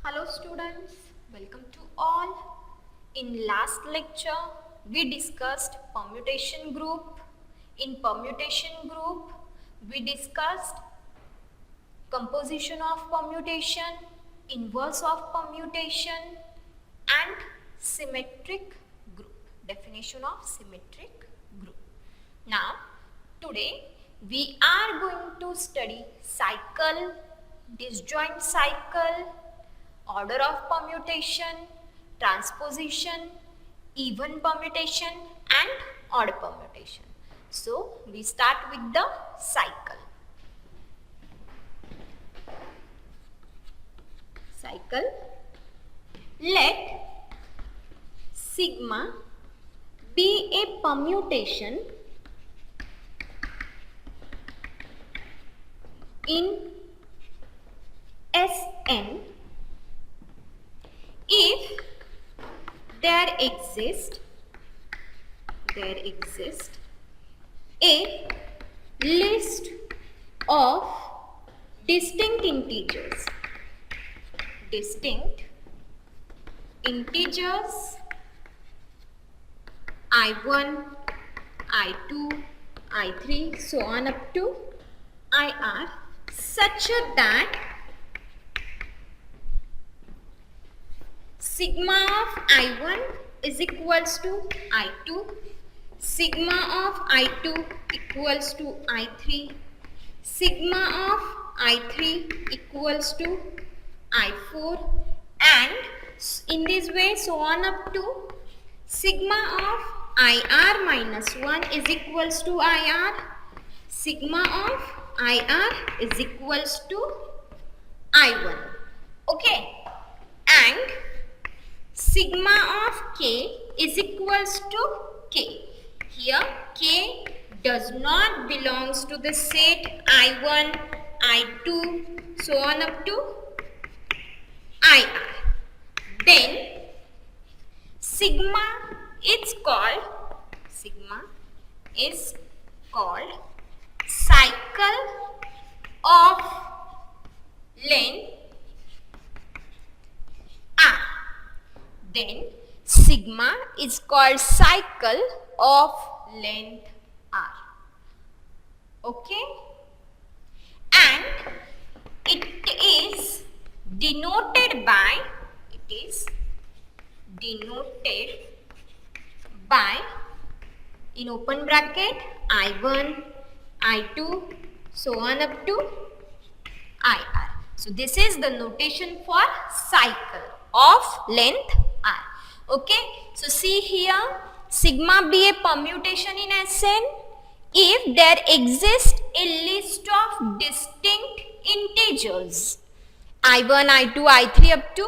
Hello students, welcome to all. In last lecture, we discussed permutation group. In permutation group, we discussed composition of permutation, inverse of permutation and symmetric group. Definition of symmetric group. Now, today we are going to study cycle, disjoint cycle, order of permutation, transposition, even permutation and odd permutation. So, we start with the cycle. Cycle. Let sigma be a permutation in Sn if there exists a list of distinct integers I1, I2, I3 so on up to IR such that sigma of I1 is equals to I2, sigma of I2 equals to I3, sigma of I3 equals to I4, and in this way so on up to sigma of IR minus 1 is equals to IR, sigma of IR is equals to I1. Okay, and sigma of K is equals to K. Here K does not belongs to the set I1, I2 so on up to IR. Then sigma is called cycle of length R. Then sigma is called cycle of length R. Okay, and it is denoted by in open bracket I1, I2 so on up to IR. So this is the notation for cycle of length R. Okay, so see here, sigma be a permutation in Sn if there exists a list of distinct integers I1, I2, I3 up to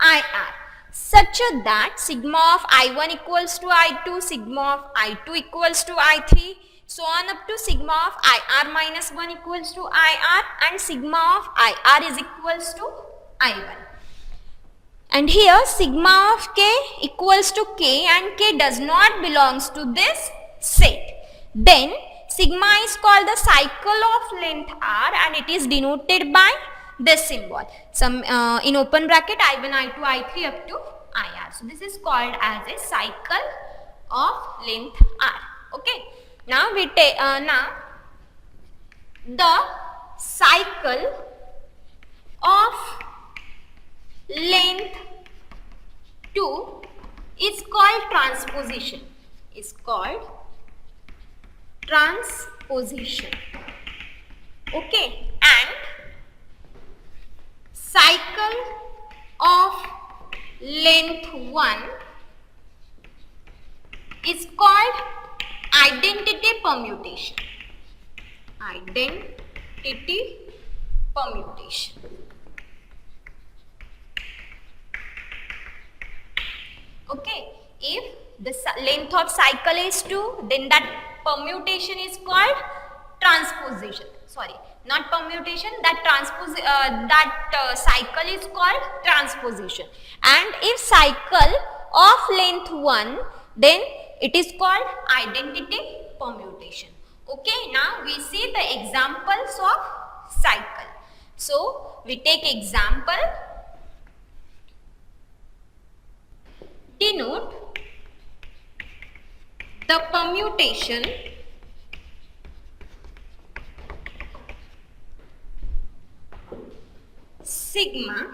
IR such that sigma of I1 equals to I2, sigma of I2 equals to I3 so on up to sigma of IR minus 1 equals to IR and sigma of IR is equals to I1. And here sigma of K equals to K and K does not belongs to this set. Then sigma is called the cycle of length R and it is denoted by this symbol. In open bracket I1, I2, I3 up to IR. So this is called as a cycle of length R. Okay. Now we take the cycle of length 2 is called transposition. Okay, and cycle of length 1 is called identity permutation. Okay, if the length of cycle is 2, then that permutation is called transposition. Sorry, not permutation, that cycle is called transposition. And if cycle of length 1, then it is called identity permutation. Okay, now we see the examples of cycle. So we take example denote the permutation sigma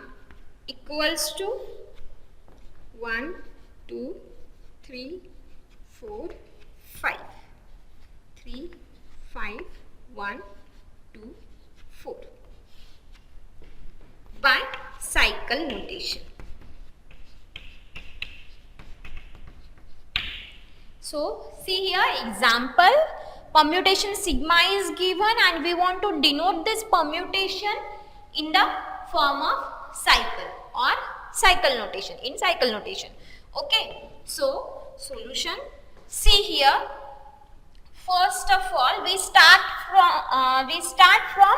equals to 1, 2, 3, 4, 5. 3, 5, 1, 2, 4 by cycle notation. So see here, example, permutation sigma is given and we want to denote this permutation in the form of cycle or cycle notation, in cycle notation. Okay, so solution, see here, first of all we start from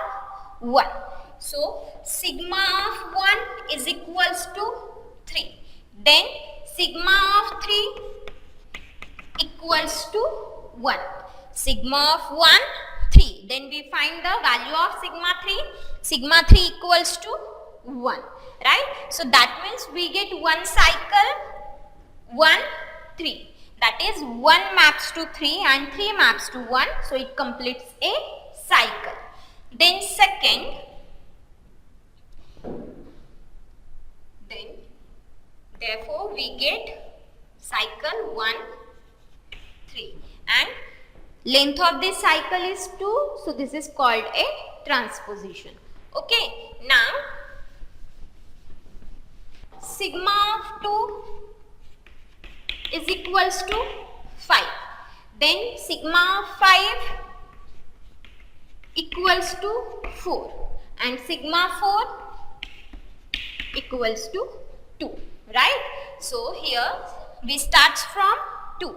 1. So sigma of 1 is equals to 3. Then sigma of 3 equals to 1. Sigma of 1, 3. Then we find the value of sigma 3. Sigma 3 equals to 1. Right? So that means we get one cycle, 1, 3. That is 1 maps to 3 and 3 maps to 1. So it completes a cycle. Then second, therefore we get cycle 1, 3 and length of this cycle is 2. So this is called a transposition. Okay. Now sigma of 2 is equals to 5. Then sigma of 5 equals to 4 and sigma 4 equals to 2. Right? So here we start from 2.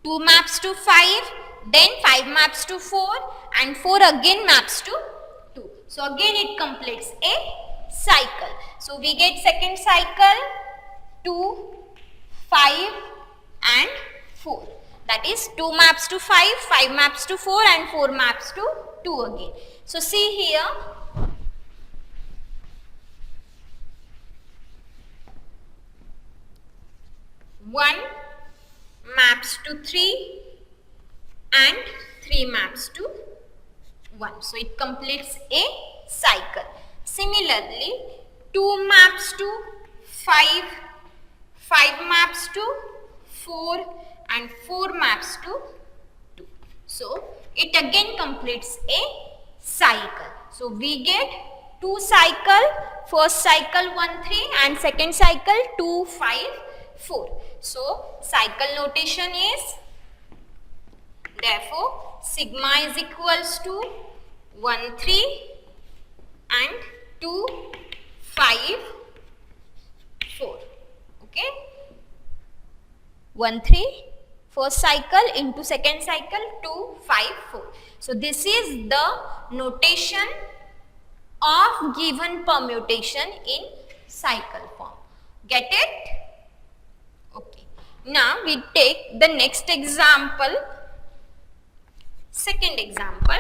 2 maps to 5, then 5 maps to 4 and 4 again maps to 2. So again it completes a cycle. So we get second cycle 2, 5 and 4. That is 2 maps to 5, 5 maps to 4 and 4 maps to 2 again. So see here, one maps to 3 and 3 maps to 1. So it completes a cycle. Similarly, 2 maps to 5, 5 maps to 4 and 4 maps to 2. So it again completes a cycle. So we get 2 cycle, first cycle 1, 3 and second cycle 2, 5, 4. So cycle notation is, therefore sigma is equals to 1, 3 and 2, 5, 4. Okay. 1, 3 first cycle into second cycle 2, 5, 4. So this is the notation of given permutation in cycle form. Get it? Okay. Now we take the next example. Second example.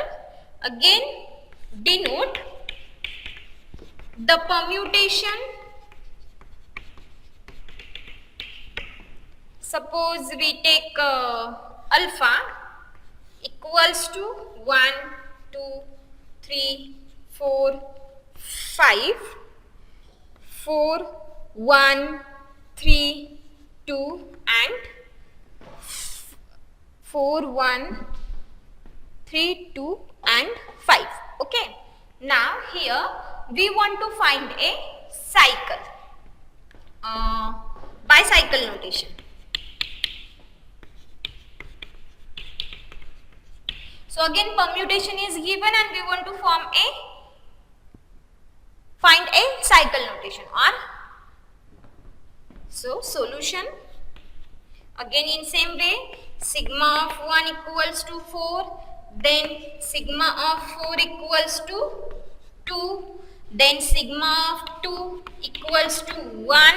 Again denote the permutation. Suppose we take alpha equals to 1, 2, 3, 4, 5, 4, 1, 3, 2 and 4, 1, 3, 2 and 5. Okay. Now here we want to find a cycle by cycle notation. So again permutation is given and we want to find a cycle notation or, so solution, again in same way, sigma of 1 equals to 4, then sigma of 4 equals to 2, then sigma of 2 equals to 1,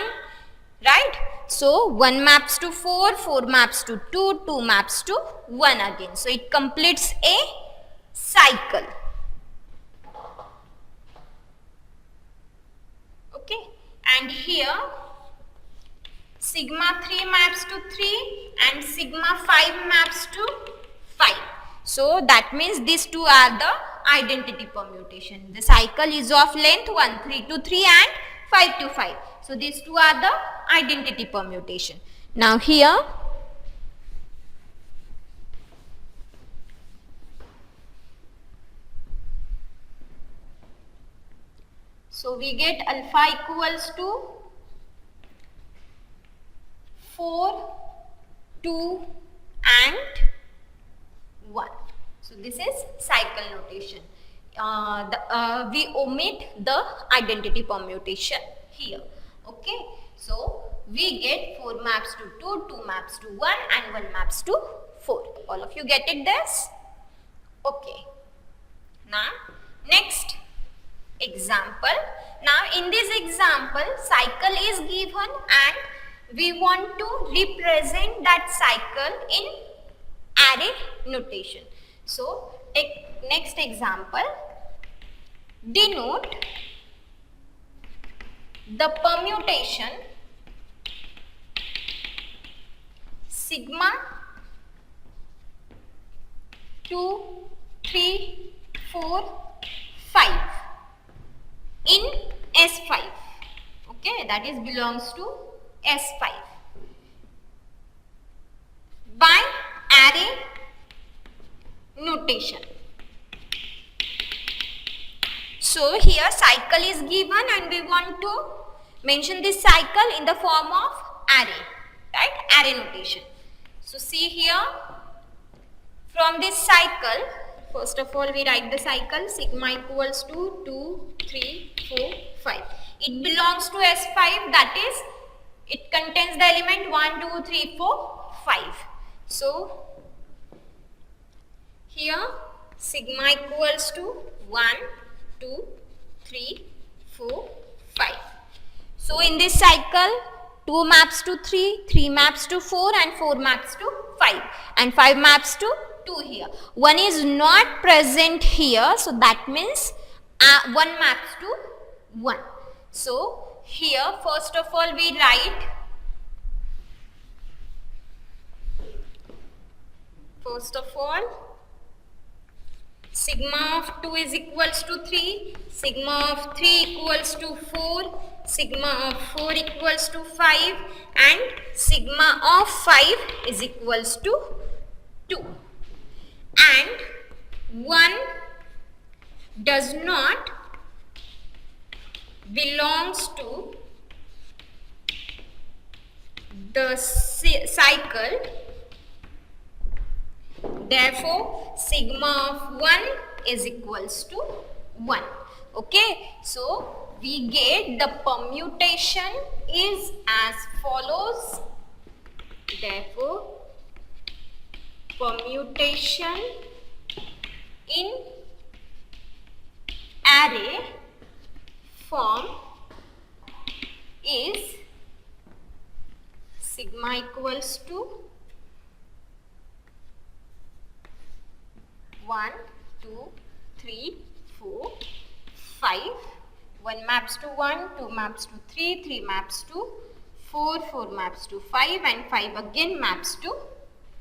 right? So 1 maps to 4, 4 maps to 2, 2 maps to 1 again. So it completes a cycle. Okay. And here sigma 3 maps to 3 and sigma 5 maps to 5. So that means these two are the identity permutation. The cycle is of length 1, 3 to 3 and 5 to 5. So these two are the identity permutation. Now here so we get alpha equals to 4, 2 and 1. So this is cycle notation. We omit the identity permutation here. Okay. So we get 4 maps to 2, 2 maps to 1 and 1 maps to 4. All of you get it this? Okay. Now next example. Now in this example cycle is given and we want to represent that cycle in array notation. So take next example. Denote the permutation sigma 2, 3, 4, 5 in S5. Okay, that is belongs to S5 by array notation. So here cycle is given and we want to mention this cycle in the form of array, right? Array notation. So see here, from this cycle, first of all we write the cycle sigma equals to 2, 3, 4, 5. It belongs to S5, that is it contains the element 1, 2, 3, 4, 5. So here sigma equals to 1, 2, 3, 4, 5. So in this cycle 2 maps to 3, 3 maps to 4 and 4 maps to 5 and 5 maps to 2 here. 1 is not present here, so that means 1 maps to 1. So here first of all we write sigma of 2 is equals to 3, sigma of 3 equals to 4, sigma of 4 equals to 5 and sigma of 5 is equals to 2. And 1 does not belongs to the cycle, therefore sigma of 1 is equals to 1. Okay, so we get the permutation is as follows. Therefore permutation in array form is sigma equals to 1, 2, 3, 4, 5. 1 maps to 1, 2 maps to 3, 3 maps to 4, 4 maps to 5 and 5 again maps to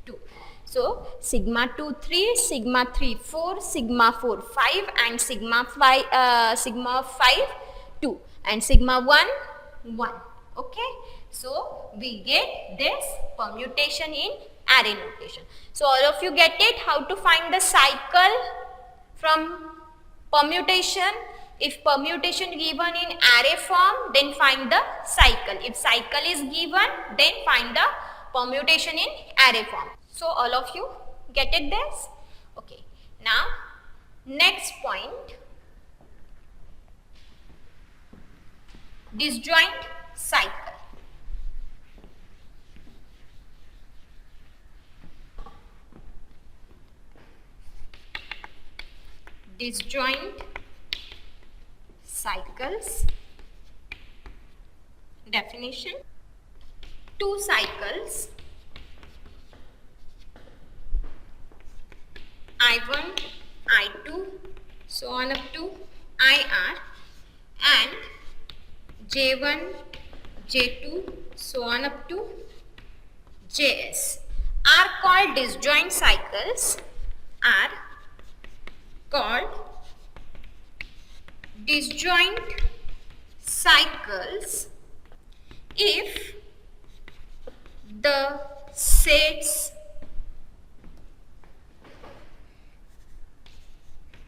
2. So sigma 2, 3, sigma 3, 4, sigma 4, 5 and sigma 5, 2 and sigma 1, 1. Okay. So we get this permutation in array notation. So all of you get it, how to find the cycle from permutation. If permutation given in array form, then find the cycle. If cycle is given, then find the permutation in array form. So all of you get it this? Okay. Now next point, disjoint cycle. Disjoint cycles. Definition: 2 cycles I1, I2, so on up to IR, and J1, J2, so on up to Js are called disjoint cycles, are called disjoint cycles if the sets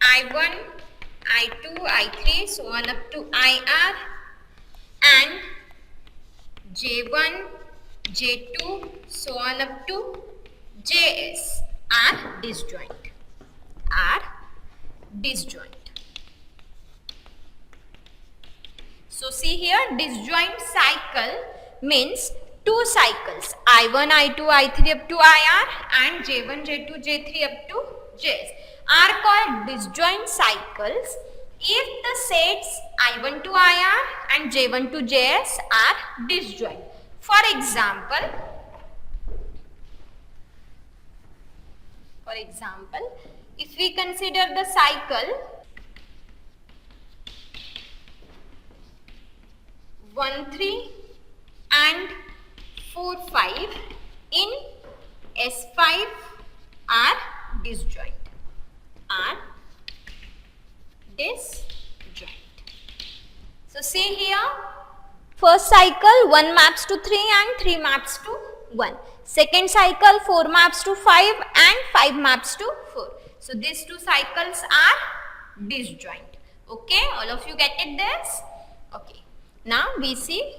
I1, I2, I3 so on up to IR and J1, J2 so on up to Js are disjoint. So see here, disjoint cycle means two cycles I1, I2, I3 up to IR and J1, J2, J3 up to Js are called disjoint cycles if the sets I1 to IR and J1 to Js are disjoint. For example, if we consider the cycle 1, 3 and 4, 5 in S5 are disjoint. So see here, first cycle 1 maps to 3 and 3 maps to 1. Second cycle 4 maps to 5 and 5 maps to 4. So these two cycles are disjoint. Okay, all of you get it this? Okay. Now we see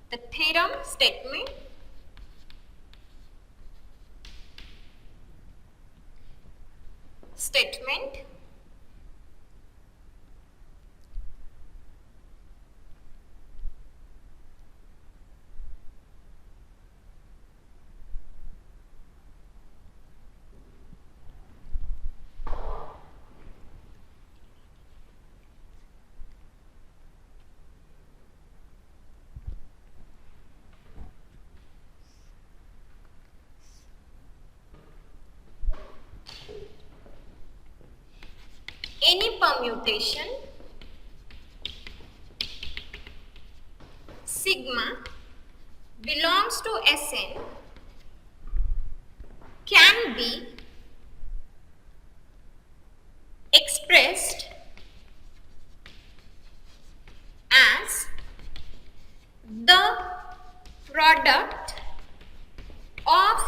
the theorem statement. Any permutation sigma belongs to Sn can be expressed as the product of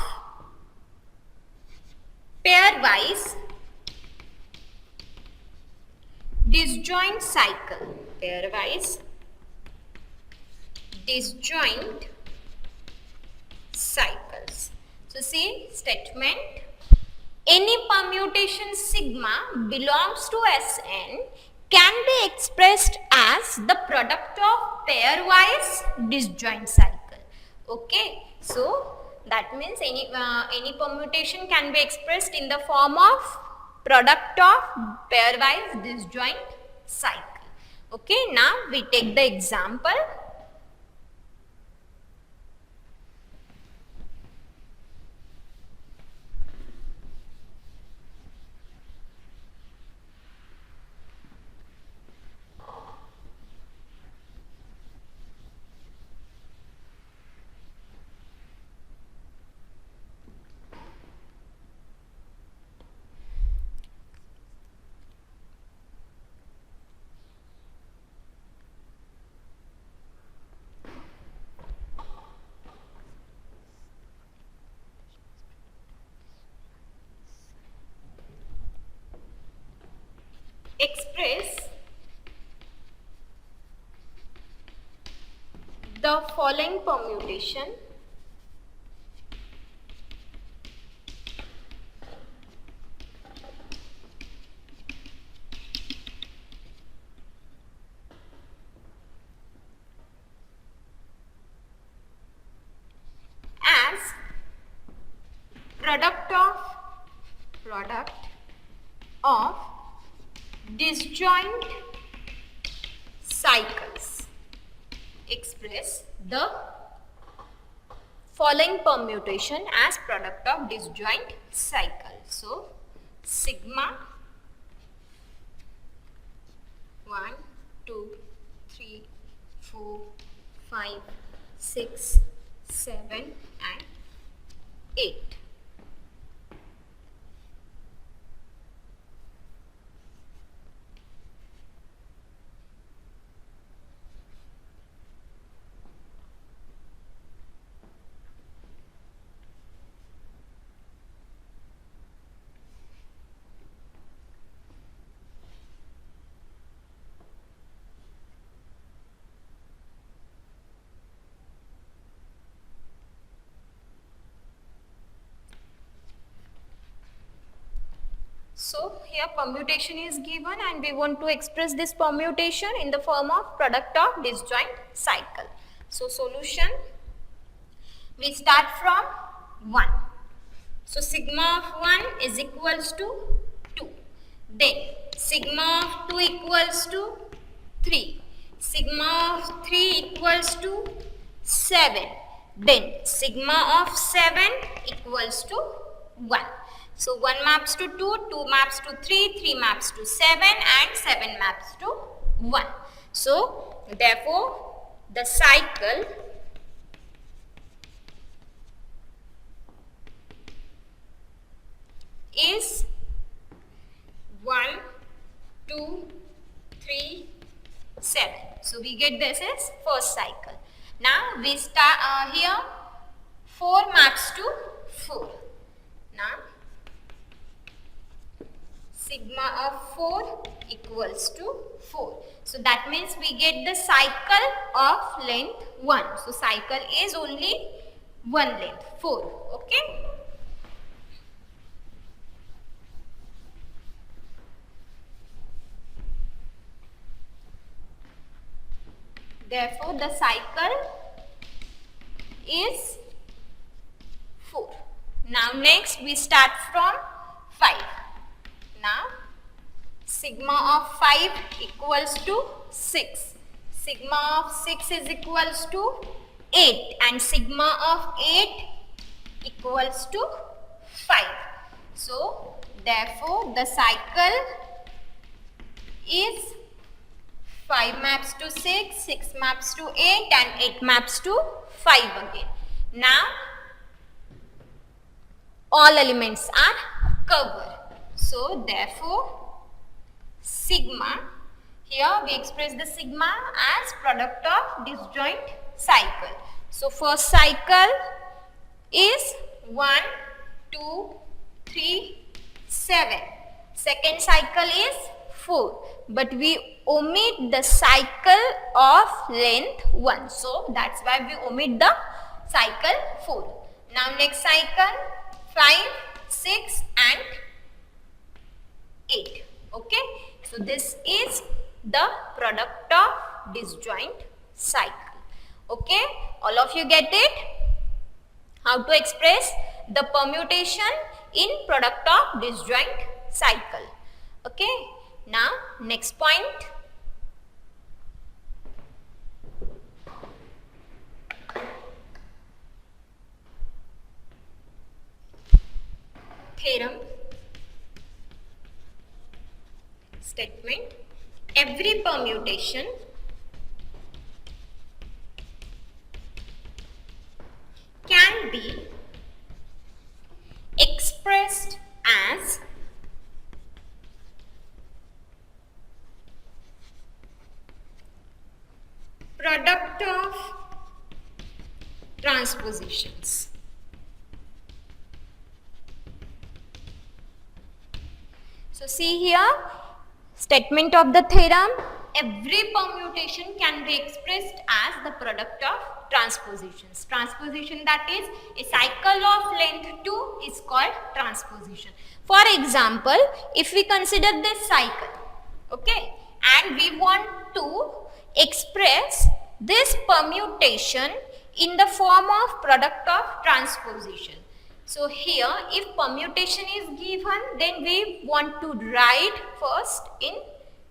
pairwise disjoint cycle. Disjoint cycles. So see statement, any permutation sigma belongs to Sn can be expressed as the product of pairwise disjoint cycle. Okay, so that means any permutation can be expressed in the form of product of pairwise disjoint cycle. Okay, now we take the example. Express the following permutation as product of disjoint cycles. Express the following permutation as product of disjoint cycle. So sigma 1, 2, 3, 4, 5, 6, 7 and 8. So here permutation is given and we want to express this permutation in the form of product of disjoint cycle. So solution, we start from 1. So sigma of 1 is equals to 2. Then sigma of 2 equals to 3. Sigma of 3 equals to 7. Then sigma of 7 equals to 1. So 1 maps to 2, 2 maps to 3, 3 maps to 7 and 7 maps to 1. So therefore the cycle is 1, 2, 3, 7. So we get this as first cycle. Now we start here 4 maps to 4. Now sigma of 4 equals to 4. So that means we get the cycle of length 1. So cycle is only one length, 4. Okay. Therefore the cycle is 4. Now next we start from 5. Now sigma of 5 equals to 6. Sigma of 6 is equals to 8 and sigma of 8 equals to 5. So therefore the cycle is 5 maps to 6, 6 maps to 8 and 8 maps to 5 again. Now all elements are covered. So therefore sigma, here we express the sigma as product of disjoint cycle. So first cycle is 1, 2, 3, 7. Second cycle is 4. But we omit the cycle of length 1. So that's why we omit the cycle 4. Now next cycle 5, 6 and 8. Okay. So this is the product of disjoint cycle. Okay. All of you get it? How to express the permutation in product of disjoint cycle. Okay. Now next point. Theorem. Statement. Every permutation can be expressed as product of transpositions. So see here, statement of the theorem, every permutation can be expressed as the product of transpositions. Transposition, that is a cycle of length 2 is called transposition. For example, if we consider this cycle, okay, and we want to express this permutation in the form of product of transposition. So here if permutation is given, then we want to write first in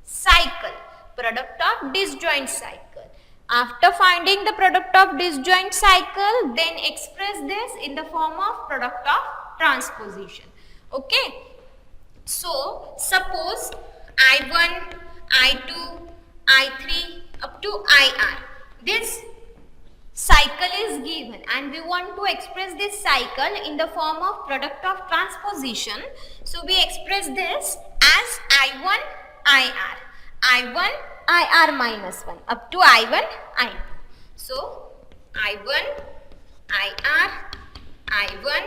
cycle, product of disjoint cycle. After finding the product of disjoint cycle, then express this in the form of product of transposition. Okay. So suppose I1, I2, I3 up to IR. This cycle is given and we want to express this cycle in the form of product of transposition. So we express this as I1 IR, I1 IR minus 1 up to I1 I2. So I1 IR, I1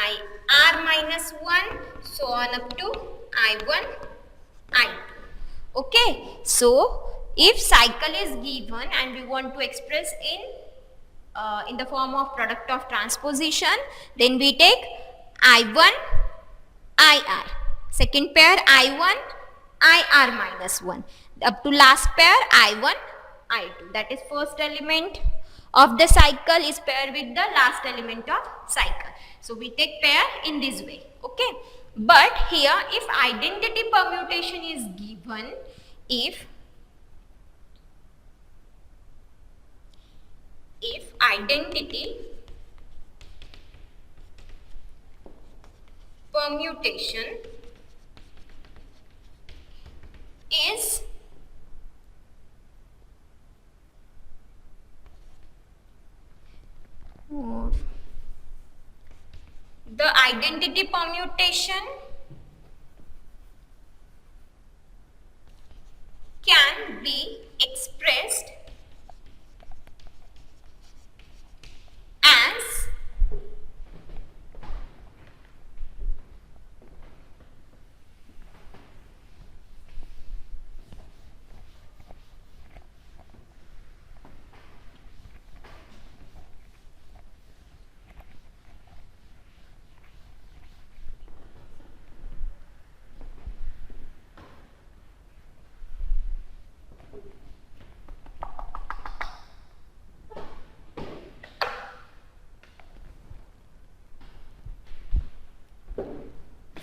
IR minus 1, so on up to I1 I2. Okay, so if cycle is given and we want to express in the form of product of transposition, then we take I1 IR, second pair I1 IR minus 1 up to last pair I1 I2. That is first element of the cycle is paired with the last element of cycle. So we take pair in this way. Okay, but here if identity permutation is given, if identity permutation is the identity permutation can be expressed as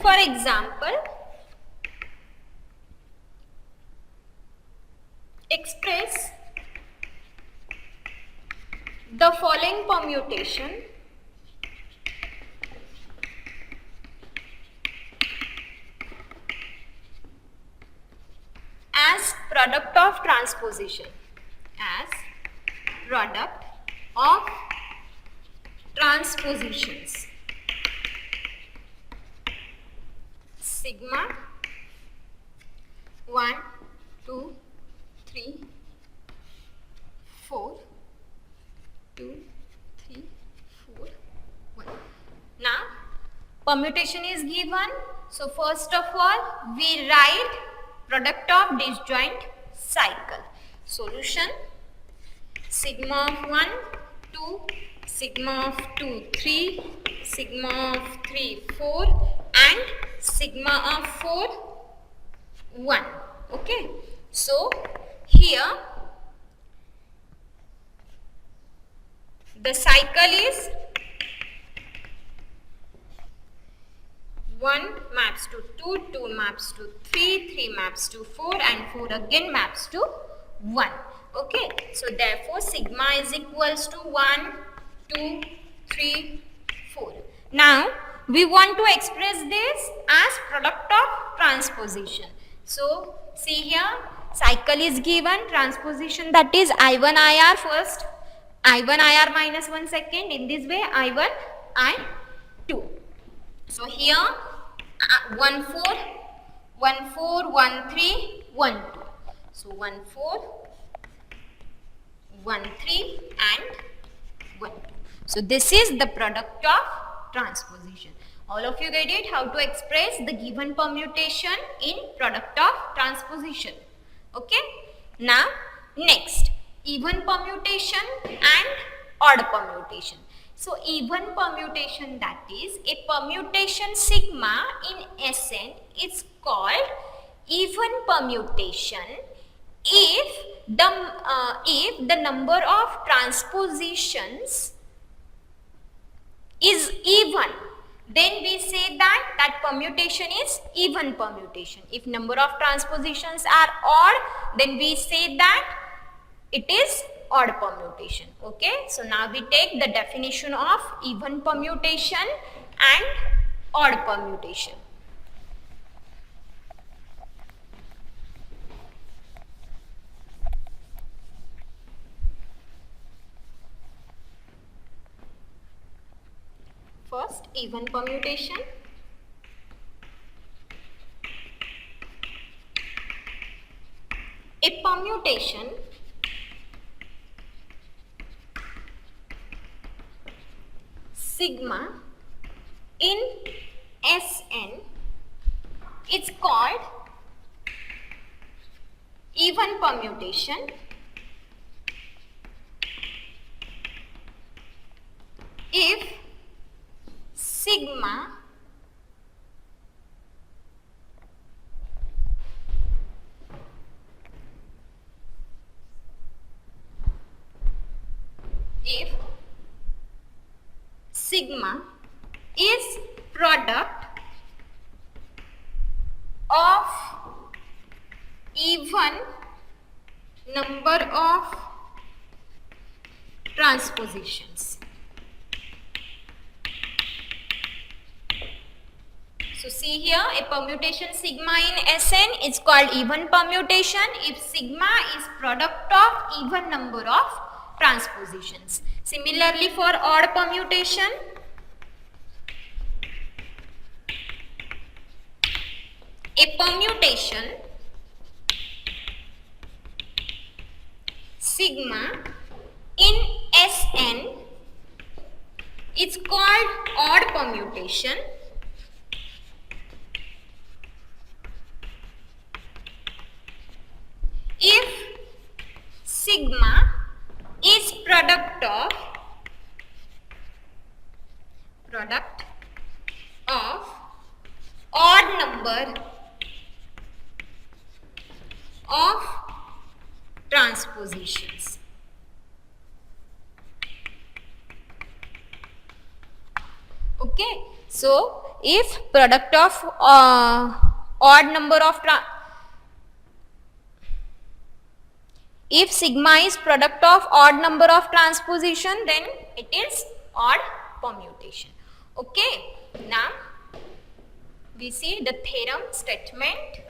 for example, express the following permutation as product of transposition, as product of transpositions. Sigma 1, 2, 3, 4, 2, 3, 4, 1. Now permutation is given. So first of all we write product of disjoint cycle. Solution: sigma of 1, 2, sigma of 2, 3, sigma of 3, 4 and sigma of 4, 1. Okay, so here the cycle is 1 maps to 2, 2 maps to 3, 3 maps to 4 and 4 again maps to 1. Okay, so therefore sigma is equals to 1, 2, 3, 4. Now we want to express this as product of transposition. So see here, cycle is given, transposition that is I1 IR first, I1 IR minus 1 second, in this way I1 I2. So here 1 4, 1 4, 1 3, 1 2. So 1 4, 1 3 and 1 2. So this is the product of transposition. All of you get it, how to express the given permutation in product of transposition. Okay. Now next, even permutation and odd permutation. So even permutation, that is a permutation sigma in Sn is called even permutation if the number of transpositions is even. Then we say that permutation is even permutation. If number of transpositions are odd, then we say that it is odd permutation. Okay, so now we take the definition of even permutation and odd permutation. First, even permutation. A permutation sigma in Sn is called even permutation if sigma is product of even number of transpositions. So see here, a permutation sigma in Sn is called even permutation if sigma is product of even number of transpositions. Similarly, for odd permutation, a permutation sigma in Sn is called odd permutation if sigma is product of odd number of transpositions. Okay, so if product of odd number of if sigma is product of odd number of transposition, then it is odd permutation. Okay, now we see the theorem statement.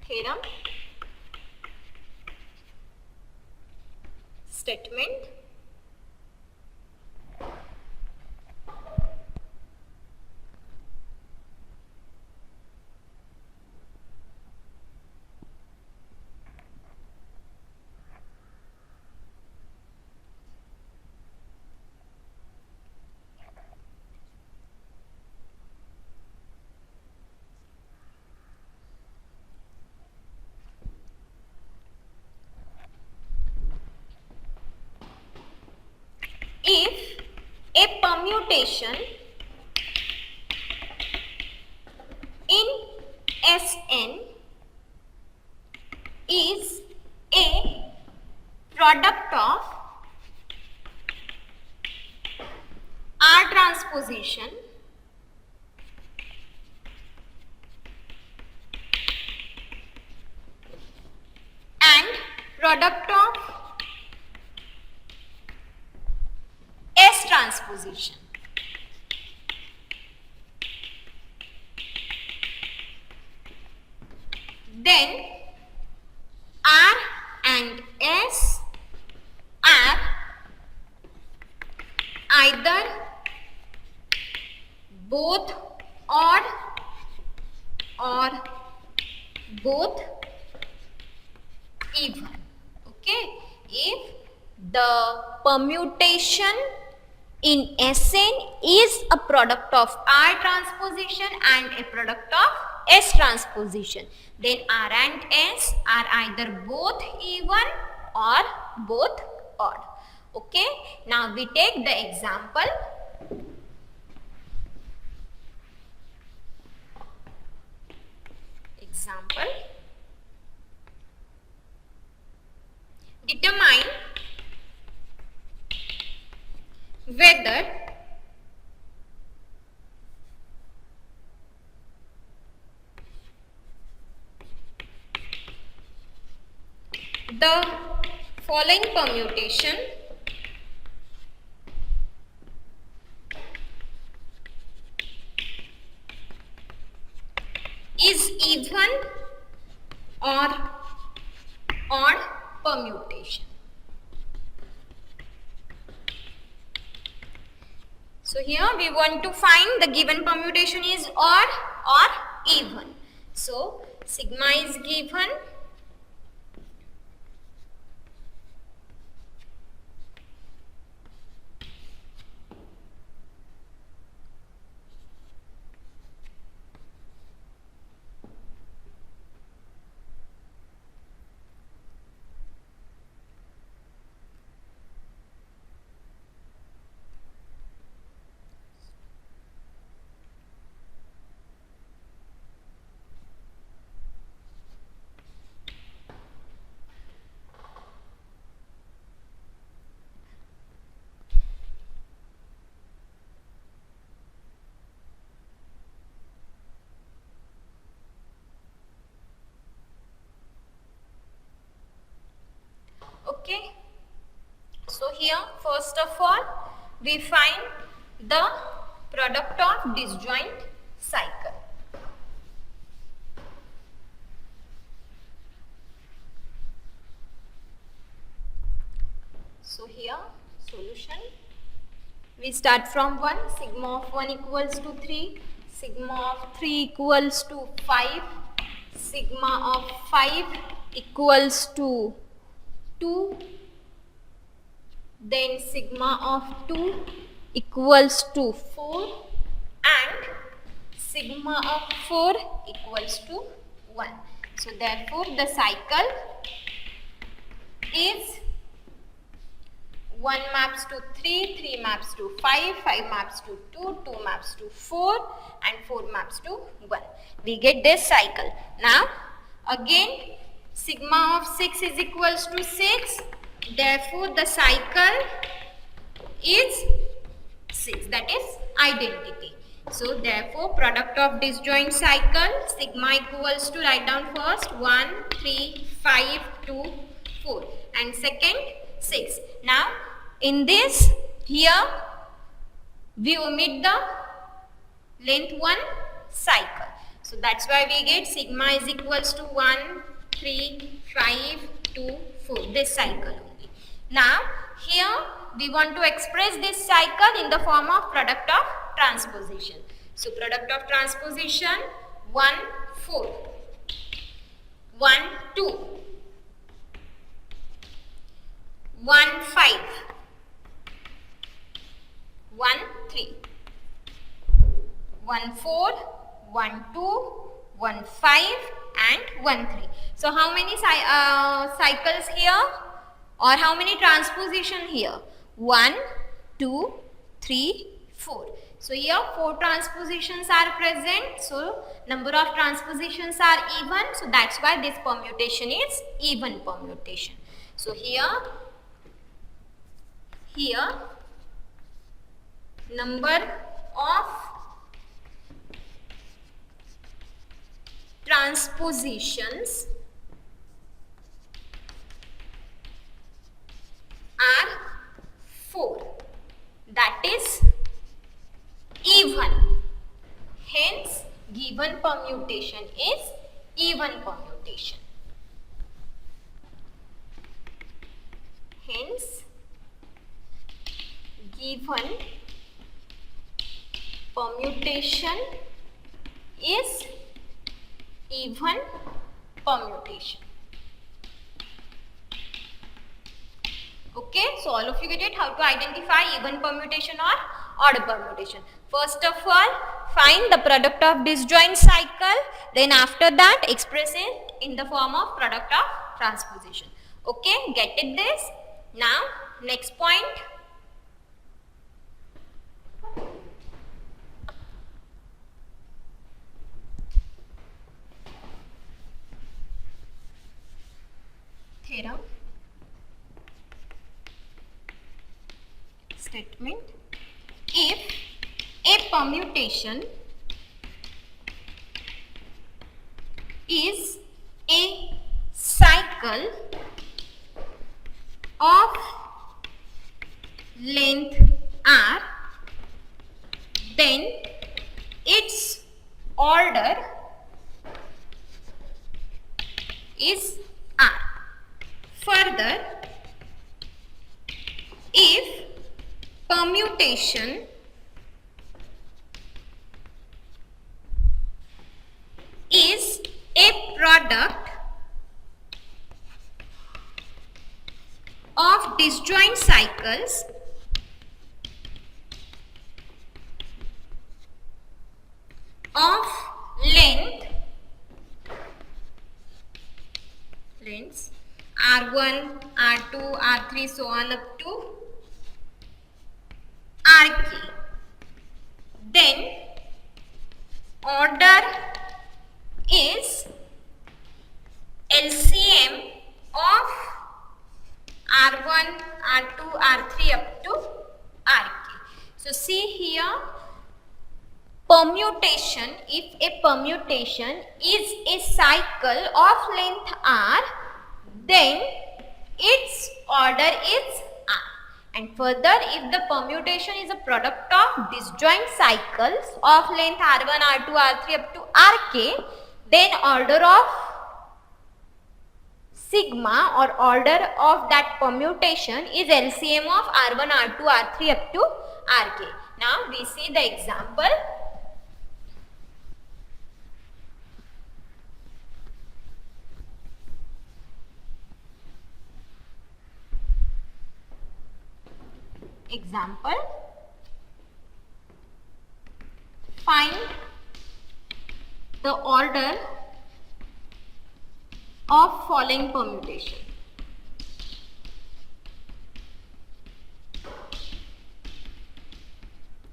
Theorem statement. If a permutation in Sn is a product of R transposition and product of S transposition, then R and S are either both odd or both even. Okay, if the permutation in Sn is a product of R transposition and a product of S transposition, then R and S are either both even or both odd. Okay, now we take the example. Determine whether the following permutation is even or odd permutation. So here we want to find the given permutation is odd or even. So sigma is given. Okay, so here first of all we find the product of disjoint cycle. So here solution, we start from 1, sigma of 1 equals to 3, sigma of 3 equals to 5, sigma of 5 equals to 2, then sigma of 2 equals to 4 and sigma of 4 equals to 1. So therefore the cycle is 1 maps to 3, 3 maps to 5, 5 maps to 2, 2 maps to 4 and 4 maps to 1. We get this cycle. Now again sigma of 6 is equals to 6, therefore the cycle is 6, that is identity. So therefore product of disjoint cycle, sigma equals to, write down first 1, 3, 5, 2, 4 and second 6. Now in this here we omit the length 1 cycle. So that's why we get sigma is equals to 1, 3, 5, 2, 4, this cycle only. Now here we want to express this cycle in the form of product of transposition. So product of transposition 1, 4, 1, 2, 1, 5, 1, 3, 1, 4, 1, 2, 1, 5 and 1, 3. So how many cycles here or how many transposition here? 1, 2, 3, 4. So here 4 transpositions are present. So number of transpositions are even. So that's why this permutation is even permutation. So here number of transpositions are 4, that is even, hence given permutation is even permutation. Hence given permutation is even permutation. Okay, so all of you get it, how to identify even permutation or odd permutation. First of all, find the product of disjoint cycle, then after that express it in the form of product of transposition. Okay, get it this? Now next point. Theorem. Statement. If a permutation is a cycle of length r, then its order is r. Further, if permutation is a product of disjoint cycles of lengths R1, R2, R3, so on up to Rk, then order is LCM of R1, R2, R3 up to Rk. So see here, permutation, if a permutation is a cycle of length R, then its order is R. And further, if the permutation is a product of disjoint cycles of length R1, R2, R3 up to Rk, then order of sigma or order of that permutation is LCM of R1, R2, R3 up to Rk. Now we see the example. Example, find the order of following permutation.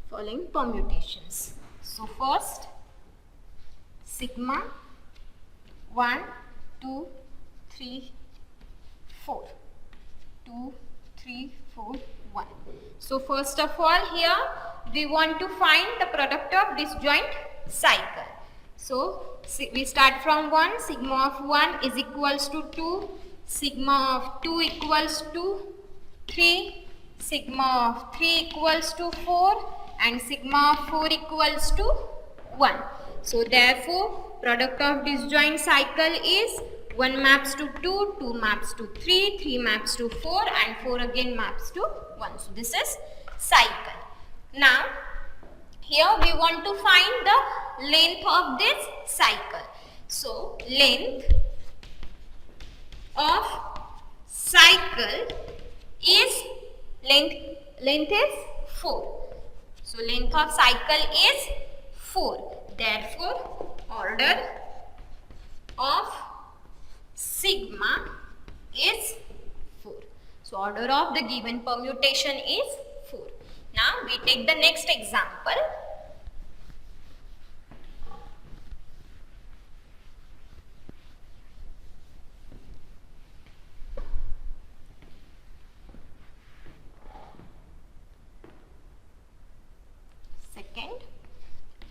Following permutations. So first, sigma 1, 2, 3, 4. 2, 3, 4, 1. So first of all, here we want to find the product of disjoint cycle. So we start from 1, sigma of 1 is equals to 2, sigma of 2 equals to 3, sigma of 3 equals to 4, and sigma of 4 equals to 1. So therefore, product of disjoint cycle is 1 maps to 2, 2 maps to 3, 3 maps to 4, and 4 again maps to 1. So this is cycle. Now here we want to find the length of this cycle. So length of cycle is length is 4. So length of cycle is 4. Therefore order of sigma is 4. So order of the given permutation is 4. Now we take the next example. Second,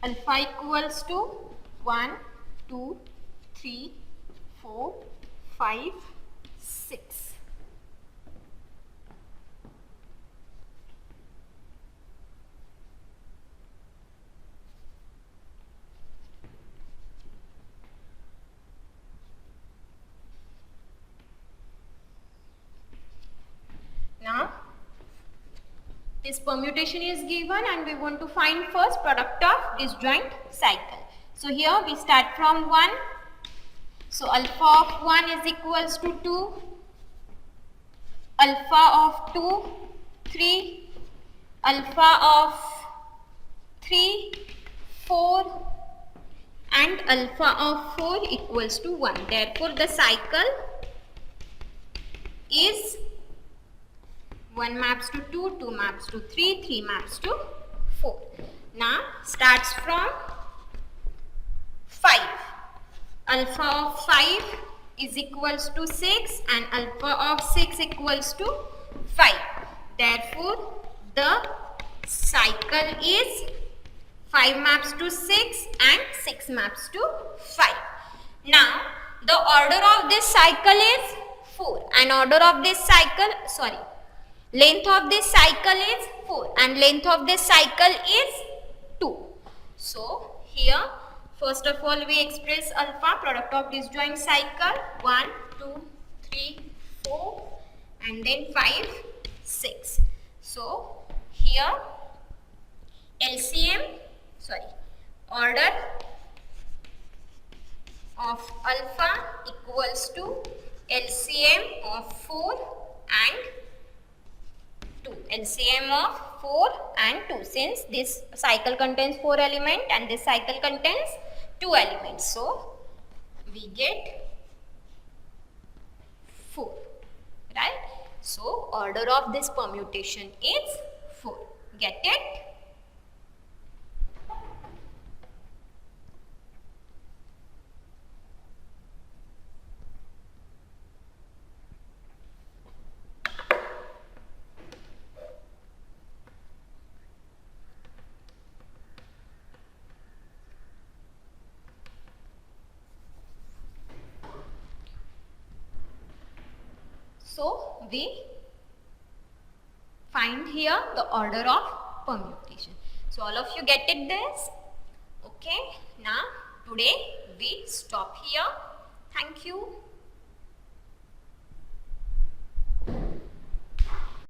alpha equals to 1, 2, 3, 4, 5, 6. Now this permutation is given and we want to find first product of disjoint cycle. So here we start from 1. So alpha of 1 is equals to 2, alpha of 2, 3, alpha of 3, 4, and alpha of 4 equals to 1. Therefore the cycle is 1 maps to 2, 2 maps to 3, 3 maps to 4. Now starts from 5. Alpha of 5 is equals to 6 and alpha of 6 equals to 5. Therefore the cycle is 5 maps to 6 and 6 maps to 5. Now the order of this cycle is 4 and order of this cycle, length of this cycle is 4 and length of this cycle is 2. So here first of all we express alpha, product of disjoint cycle 1, 2, 3, 4 and then 5, 6. So here order of alpha equals to LCM of 4 and 2. LCM of 4 and 2, since this cycle contains 4 elements and this cycle contains 2 elements. So we get 4, right? So order of this permutation is 4. Get it? So we find here the order of permutation. So all of you get it this? Okay. Now today we stop here. Thank you.